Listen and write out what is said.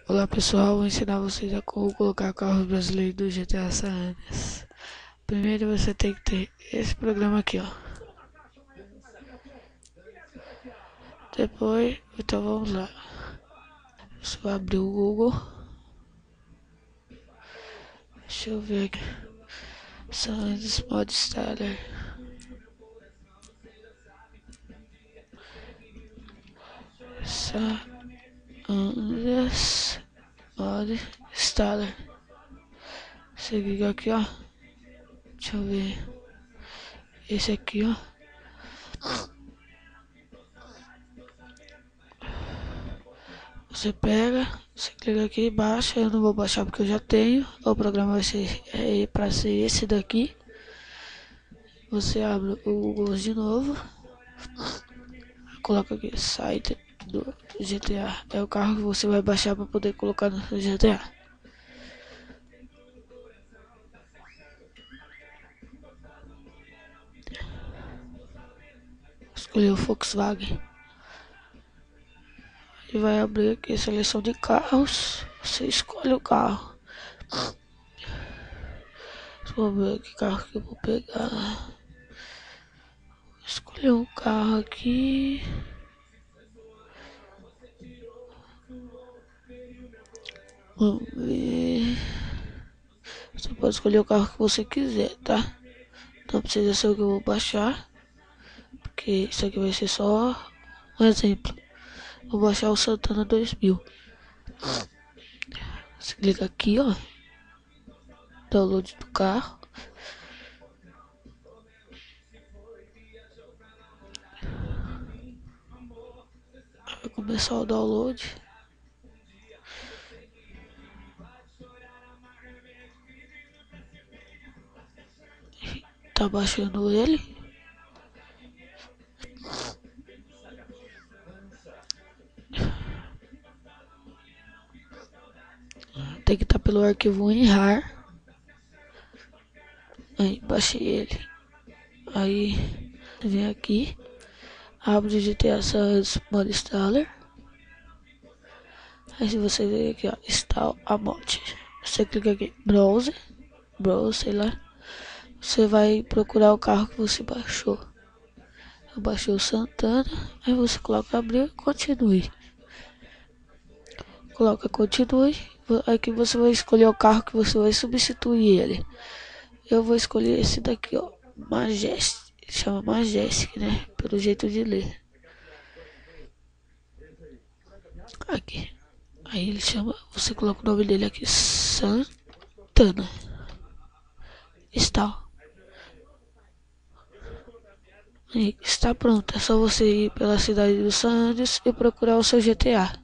Olá pessoal, vou ensinar vocês a como colocar carros brasileiros do GTA San Andreas. Primeiro você tem que ter esse programa aqui, ó. Depois, então vamos lá. Você vai abrir o Google. Deixa eu ver aqui. San Andreas Mod Installer. San Andreas Mod Installer. Você clica aqui, ó. Deixa eu ver. Esse aqui, ó. Você pega, você clica aqui e baixa. Eu não vou baixar porque eu já tenho. O programa vai ser para ser esse daqui. Você abre o Google de novo. Coloca aqui site do GTA. É o carro que você vai baixar para poder colocar no seu GTA. Escolher o Volkswagen. E vai abrir aqui a seleção de carros. Você escolhe o carro. Vamos ver que carro que eu vou pegar. Escolher um carro aqui. Vamos ver. Você pode escolher o carro que você quiser, tá? Não precisa ser o que eu vou baixar. Porque isso aqui vai ser só um exemplo. Vou baixar o Santana 2000. Você clica aqui, ó. Download do carro. Vai começar o download. Tá baixando ele. Tem que estar pelo arquivo em RAR. Aí, baixei ele. Aí, vem aqui. Abre o GTA San Andreas Mod Installer. Aí se você ver aqui, ó, Install a mod. Você clica aqui, Browse, sei lá. Você vai procurar o carro que você baixou. Eu baixei o Santana. Aí você coloca abrir, continue. Coloca continue. Aqui você vai escolher o carro que você vai substituir ele. Eu vou escolher esse daqui, ó, Majestic. Chama Majestic, né? Pelo jeito de ler. Aqui. Aí ele chama, você coloca o nome dele aqui, Santana. Está. Aí, está pronto. É só você ir pela cidade dos San Andreas e procurar o seu GTA.